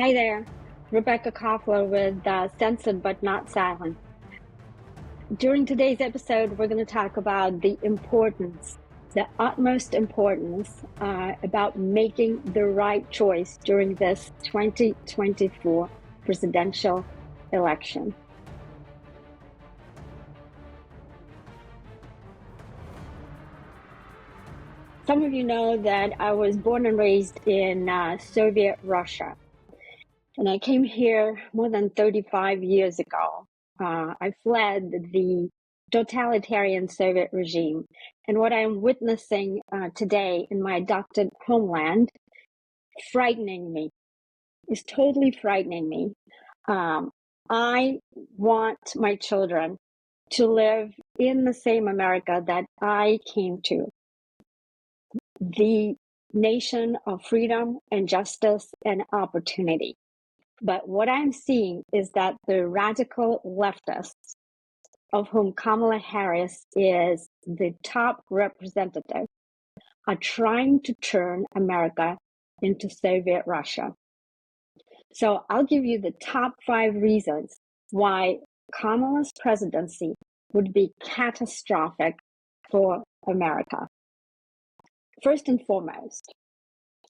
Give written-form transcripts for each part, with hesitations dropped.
Hi there, Rebecca Koffler with Censored But Not Silent. During today's episode, we're going to talk about the utmost importance about making the right choice during this 2024 presidential election. Some of you know that I was born and raised in Soviet Russia. And I came here more than 35 years ago. I fled the totalitarian Soviet regime. And what I'm witnessing today in my adopted homeland, frightening me, is totally frightening me. I want my children to live in the same America that I came to. The nation of freedom and justice and opportunity. But what I'm seeing is that the radical leftists, of whom Kamala Harris is the top representative, are trying to turn America into Soviet Russia. So I'll give you the top 5 reasons why Kamala's presidency would be catastrophic for America. First and foremost,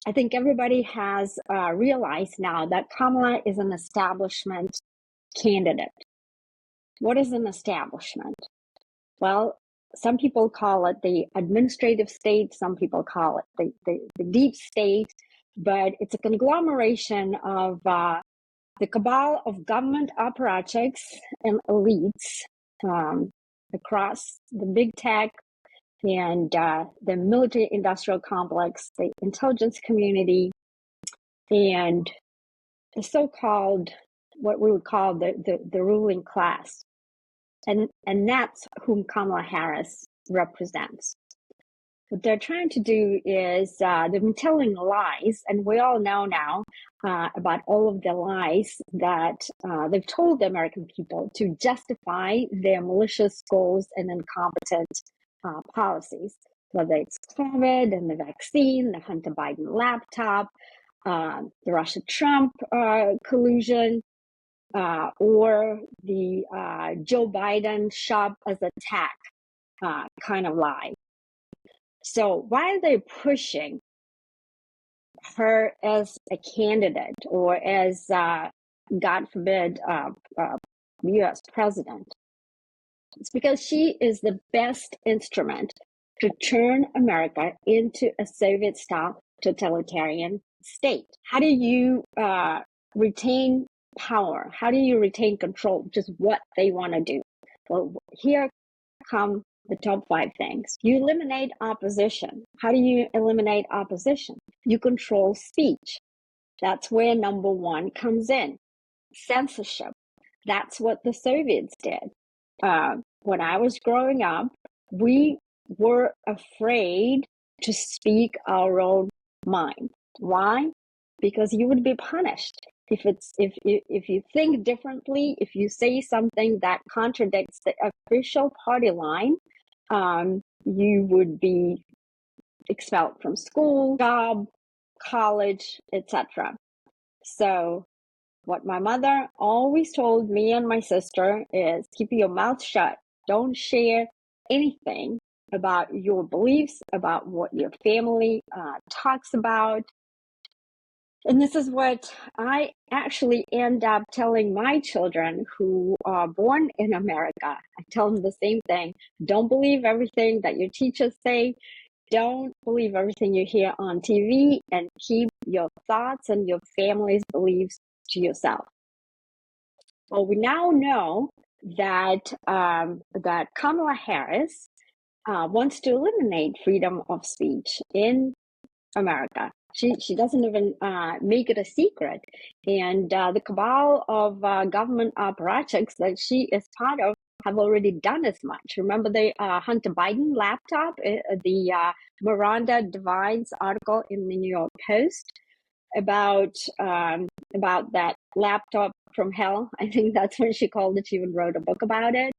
I think everybody has realized now that Kamala is an establishment candidate. What is an establishment? Well, some people call it the administrative state, some people call it the deep state, but it's a conglomeration of the cabal of government apparatchiks and elites across the big tech and the military-industrial complex, the intelligence community, and the so-called, what we would call the ruling class. And that's whom Kamala Harris represents. What they're trying to do is they've been telling lies, and we all know now about all of the lies that they've told the American people to justify their malicious goals and incompetent policies, whether it's COVID and the vaccine, the Hunter Biden laptop, the Russia-Trump collusion, or the Joe Biden shop as attack kind of lie. So why are they pushing her as a candidate or as, God forbid, U.S. president? It's because she is the best instrument to turn America into a Soviet-style totalitarian state. How do you retain power? How do you retain control, which is what they want to do? Well, here come the top 5 things. You eliminate opposition. How do you eliminate opposition? You control speech. That's where number 1 comes in. Censorship. That's what the Soviets did. When I was growing up, we were afraid to speak our own mind. Why? Because you would be punished. If you think differently, if you say something that contradicts the official party line, you would be expelled from school, job, college, etc. So what my mother always told me and my sister is keep your mouth shut. Don't share anything about your beliefs, about what your family talks about. And this is what I actually end up telling my children who are born in America. I tell them the same thing. Don't believe everything that your teachers say. Don't believe everything you hear on TV, and keep your thoughts and your family's beliefs to yourself. Well, we now know that that Kamala Harris wants to eliminate freedom of speech in America. She doesn't even make it a secret. And the cabal of government apparatchiks that she is part of have already done as much. Remember the Hunter Biden laptop, the Miranda Devines article in the New York Post about that laptop from hell. I think that's what she called it. She even wrote a book about it.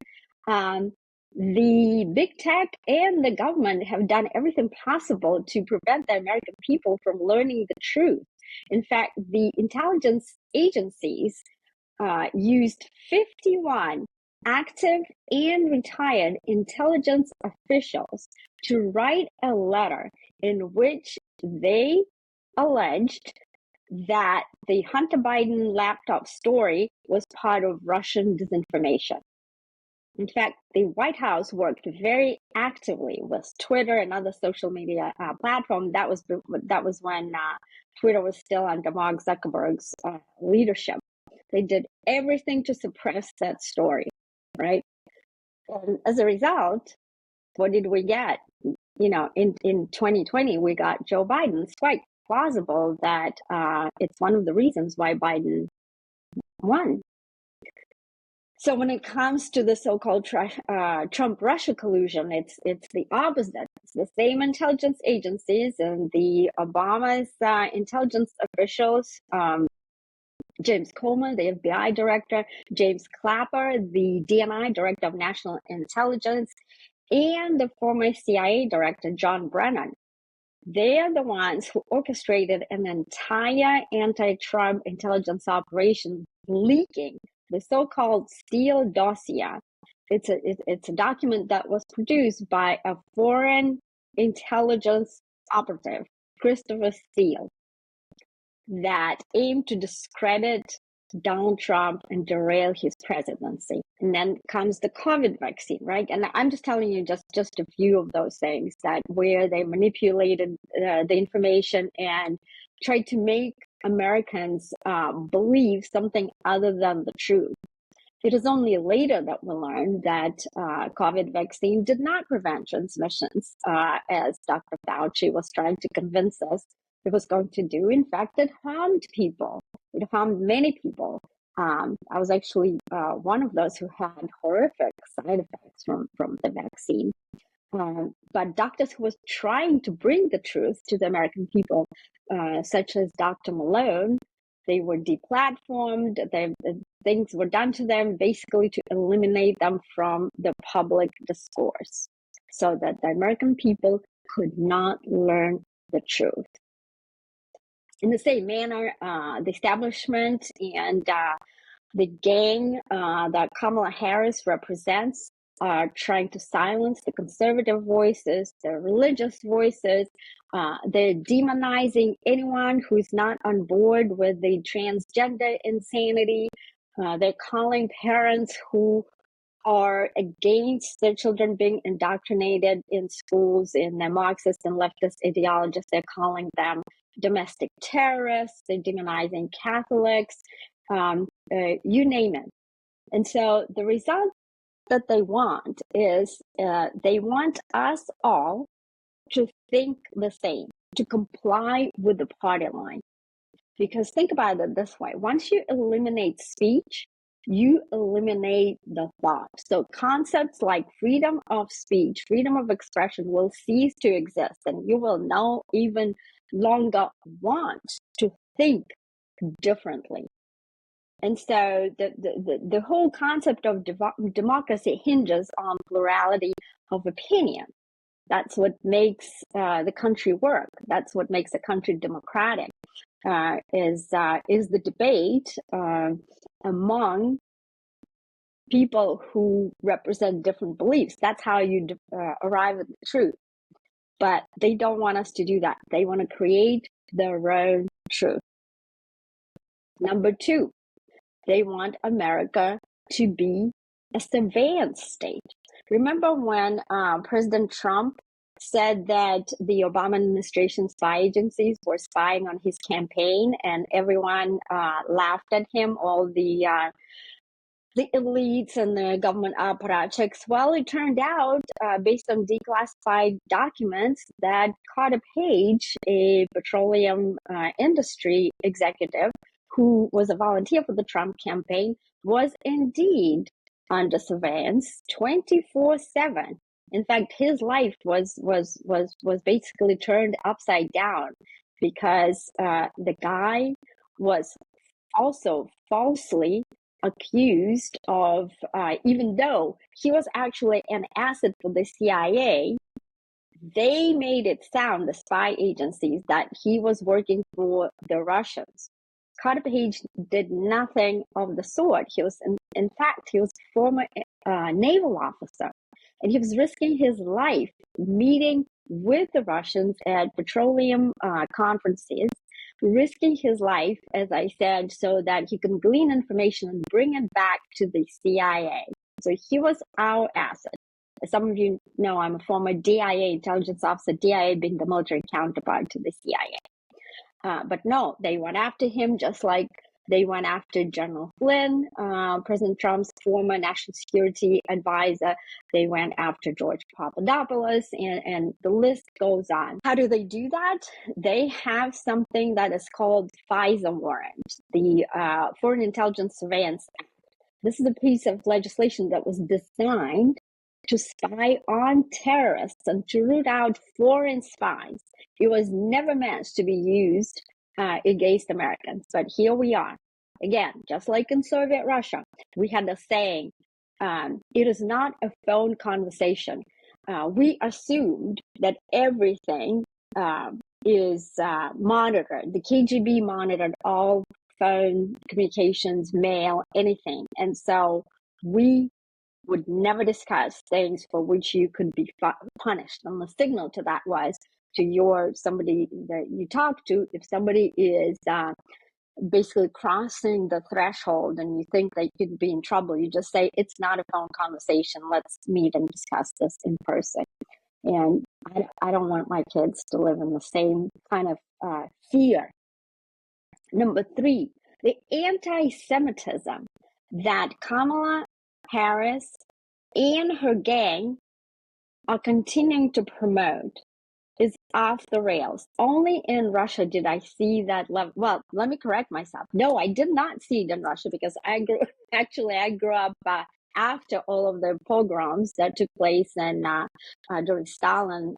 The big tech and the government have done everything possible to prevent the American people from learning the truth. In fact, the intelligence agencies used 51 active and retired intelligence officials to write a letter in which they alleged that the Hunter Biden laptop story was part of Russian disinformation. In fact, the White House worked very actively with Twitter and other social media platforms. That was when Twitter was still under Mark Zuckerberg's leadership. They did everything to suppress that story, right? And as a result, what did we get? In 2020, we got Joe Biden. It's quite plausible that it's one of the reasons why Biden won. So when it comes to the so-called Trump-Russia collusion, it's the opposite. It's the same intelligence agencies and the Obama's intelligence officials, James Coleman, the FBI director, James Clapper, the DNI director of national intelligence, and the former CIA director, John Brennan. They are the ones who orchestrated an entire anti-Trump intelligence operation, leaking the so-called Steele dossier. It's a document that was produced by a foreign intelligence operative, Christopher Steele, that aimed to discredit Donald Trump and derail his presidency. And then comes the COVID vaccine, right? And I'm just telling you just a few of those things that where they manipulated the information and tried to make Americans believe something other than the truth. It is only later that we learned that COVID vaccine did not prevent transmissions, as Dr. Fauci was trying to convince us it was going to do. In fact, it harmed people. It harmed many people. I was actually one of those who had horrific side effects from the vaccine. But doctors who was trying to bring the truth to the American people, such as Dr. Malone, they were deplatformed. Things were done to them basically to eliminate them from the public discourse so that the American people could not learn the truth. In the same manner, the establishment and the gang that Kamala Harris represents are trying to silence the conservative voices, the religious voices. They're demonizing anyone who's not on board with the transgender insanity. They're calling parents who are against their children being indoctrinated in schools in their Marxist and leftist ideologies. They're calling them domestic terrorists. They're demonizing Catholics, you name it. And so the result that they want is they want us all to think the same, to comply with the party line. Because think about it this way, once you eliminate speech, you eliminate the thought. So concepts like freedom of speech, freedom of expression will cease to exist, and you will no even longer want to think differently. And so the whole concept of democracy hinges on plurality of opinion. That's what makes the country work. That's what makes a country democratic. Is the debate among people who represent different beliefs. That's how you arrive at the truth. But they don't want us to do that. They want to create their own truth. Number two, they want America to be a surveillance state. Remember when President Trump said that the Obama administration spy agencies were spying on his campaign, and everyone laughed at him, all the elites and the government apparatchiks? Well, it turned out, based on declassified documents, that Carter Page, a petroleum industry executive who was a volunteer for the Trump campaign, was indeed under surveillance 24/7. In fact, his life was basically turned upside down because the guy was also falsely accused of, even though he was actually an asset for the CIA, they made it sound, the spy agencies, that he was working for the Russians. Carter Page did nothing of the sort. He was, in fact, he was a former naval officer, and he was risking his life meeting with the Russians at petroleum conferences, risking his life, as I said, so that he can glean information and bring it back to the CIA. So he was our asset. As some of you know, I'm a former DIA intelligence officer, DIA being the military counterpart to the CIA. But no, they went after him just like they went after General Flynn, President Trump's former national security advisor. They went after George Papadopoulos, and the list goes on. How do they do that? They have something that is called FISA warrant, the Foreign Intelligence Surveillance Act. This is a piece of legislation that was designed to spy on terrorists and to root out foreign spies. It was never meant to be used against Americans, but here we are. Again, just like in Soviet Russia, we had a saying, it is not a phone conversation. We assumed that everything is monitored. The KGB monitored all phone communications, mail, anything. And so we would never discuss things for which you could be punished. And the signal to that was to somebody that you talk to, if somebody is basically crossing the threshold and you think they could be in trouble, you just say, it's not a phone conversation. Let's meet and discuss this in person. And I don't want my kids to live in the same kind of fear. Number 3, the anti-Semitism that Kamala Harris and her gang are continuing to promote is off the rails. Only in Russia did I see that level. Well, let me correct myself. No, I did not see it in Russia because I grew up after all of the pogroms that took place during Stalin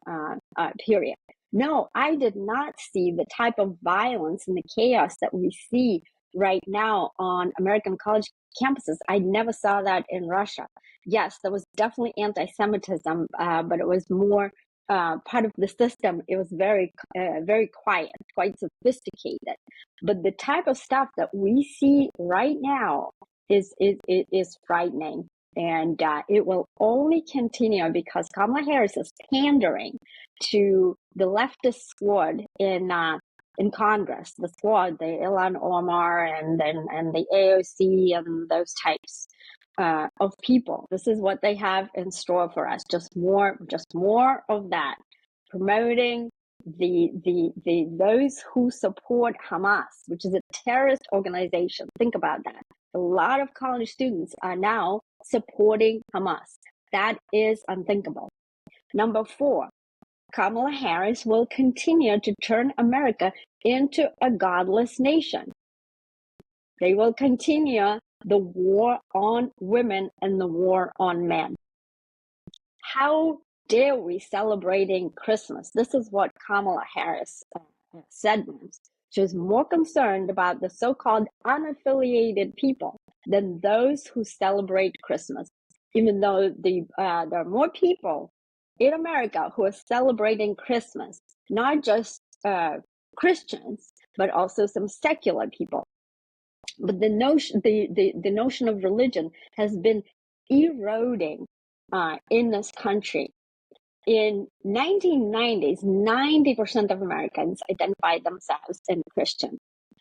period. No, I did not see the type of violence and the chaos that we see right now on American college campuses. I never saw that in Russia. Yes, there was definitely anti-Semitism, but it was more part of the system. It was very quiet, quite sophisticated. But the type of stuff that we see right now is frightening, and it will only continue because Kamala Harris is pandering to the leftist squad in Congress, the squad, the Ilhan Omar and the AOC and those types of people. This is what they have in store for us. Just more of that, promoting those who support Hamas, which is a terrorist organization. Think about that. A lot of college students are now supporting Hamas. That is unthinkable. Number 4, Kamala Harris will continue to turn America into a godless nation. They will continue the war on women and the war on men. How dare we celebrating Christmas? This is what Kamala Harris said once. She was more concerned about the so-called unaffiliated people than those who celebrate Christmas, even though there are more people in America who are celebrating Christmas, not just Christians, but also some secular people. But the notion of religion has been eroding in this country. In 1990s, 90% of Americans identified themselves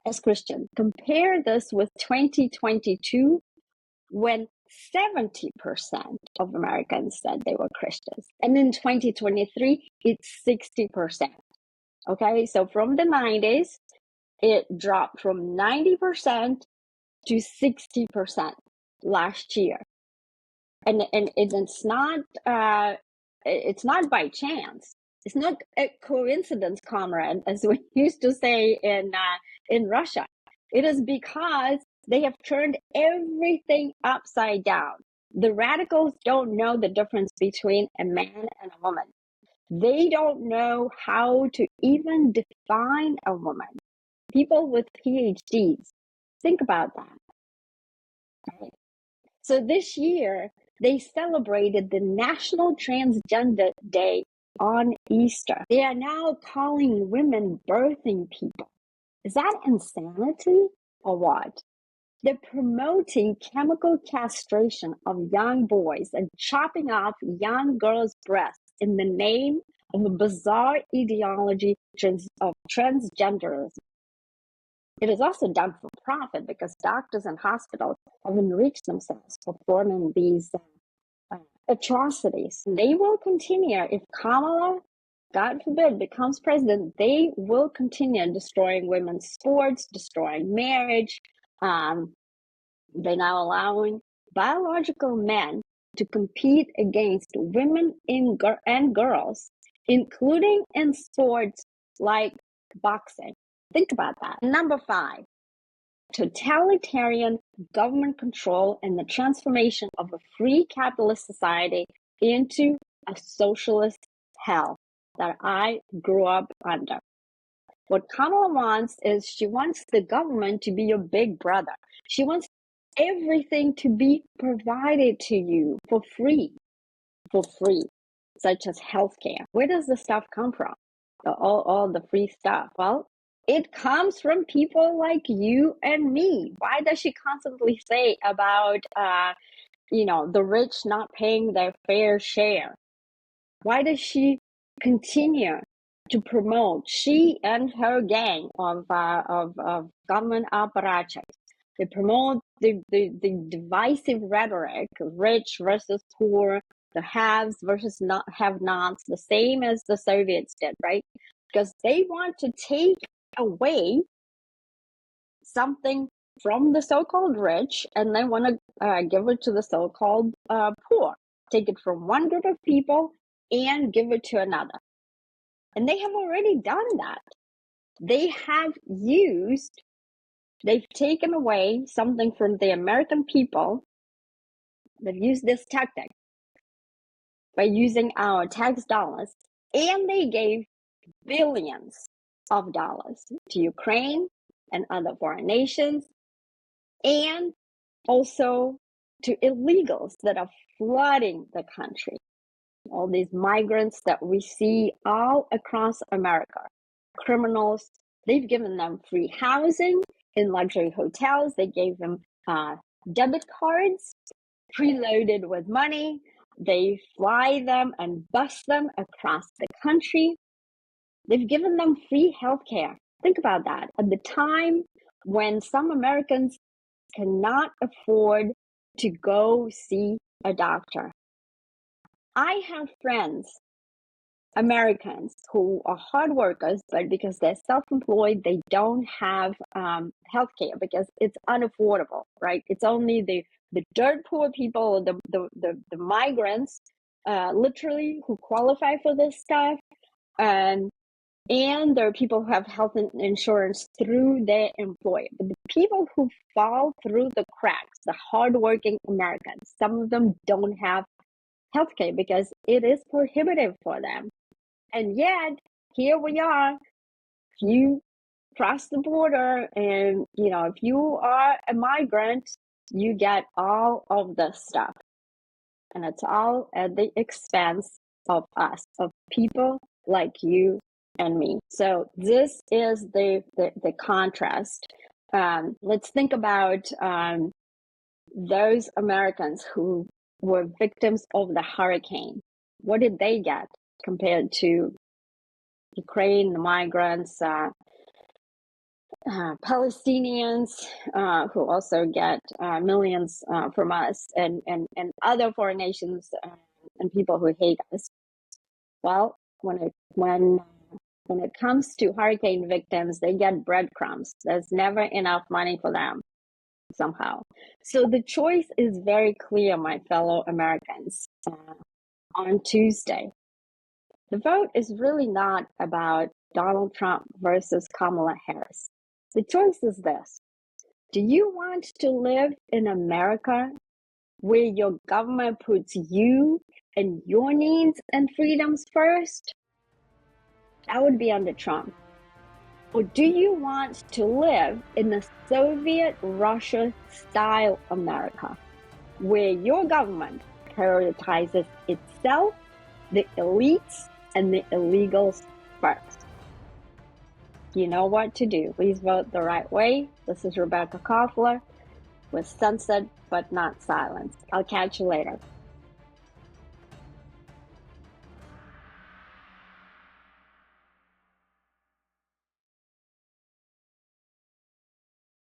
as Christian. Compare this with 2022, when 70% of Americans said they were Christians. And in 2023, it's 60%. Okay, so from the 90s, it dropped from 90% to 60% last year. And it's not by chance. It's not a coincidence, comrade, as we used to say in Russia. It is because they have turned everything upside down. The radicals don't know the difference between a man and a woman. They don't know how to even define a woman. People with PhDs, think about that. Right? So this year, they celebrated the National Transgender Day on Easter. They are now calling women birthing people. Is that insanity? or what? They're promoting chemical castration of young boys and chopping off young girls' breasts in the name of a bizarre ideology of transgenderism. It is also done for profit because doctors and hospitals have enriched themselves performing these atrocities. They will continue. If Kamala, God forbid, becomes president, they will continue destroying women's sports, destroying marriage. They're now allowing biological men to compete against women and girls, including in sports like boxing. Think about that. Number 5, totalitarian government control and the transformation of a free capitalist society into a socialist hell that I grew up under. What Kamala wants is she wants the government to be your big brother. She wants everything to be provided to you for free, such as healthcare. Where does the stuff come from? All the free stuff. Well, it comes from people like you and me. Why does she constantly say about, the rich not paying their fair share? Why does she continue to promote, she and her gang of government apparatchiks? They promote the divisive rhetoric, rich versus poor, the haves versus not have-nots, the same as the Soviets did, right? Because they want to take away something from the so-called rich and they want to give it to the so-called poor. Take it from one group of people and give it to another. And they have already done that. They've taken away something from the American people. They've used this tactic by using our tax dollars, and they gave billions of dollars to Ukraine and other foreign nations, and also to illegals that are flooding the country. All these migrants that we see all across America, criminals, they've given them free housing in luxury hotels. They gave them debit cards preloaded with money. They fly them and bus them across the country. They've given them free healthcare. Think about that. At the time when some Americans cannot afford to go see a doctor. I have friends, Americans, who are hard workers, but because they're self-employed, they don't have healthcare because it's unaffordable, right? It's only the dirt poor people, the migrants, literally, who qualify for this stuff. And there are people who have health insurance through their employer. But the people who fall through the cracks, the hardworking Americans, some of them don't have healthcare because it is prohibitive for them. And yet, here we are. If you cross the border and, if you are a migrant, you get all of this stuff. And it's all at the expense of us, of people like you and me. So this is the contrast. Let's think about those Americans who were victims of the hurricane. What did they get compared to Ukraine, the migrants, Palestinians, who also get millions from us, and other foreign nations and people who hate us? Well, when it comes to hurricane victims, they get breadcrumbs. There's never enough money for them somehow. So the choice is very clear, my fellow Americans. On Tuesday, the vote is really not about Donald Trump versus Kamala Harris. The choice is this. Do you want to live in America where your government puts you and your needs and freedoms first? That would be under Trump. Or do you want to live in a Soviet Russia-style America where your government prioritizes itself, the elites, and the illegals first? You know what to do. Please vote the right way. This is Rebecca Koffler with Censored but Not Silenced. I'll catch you later.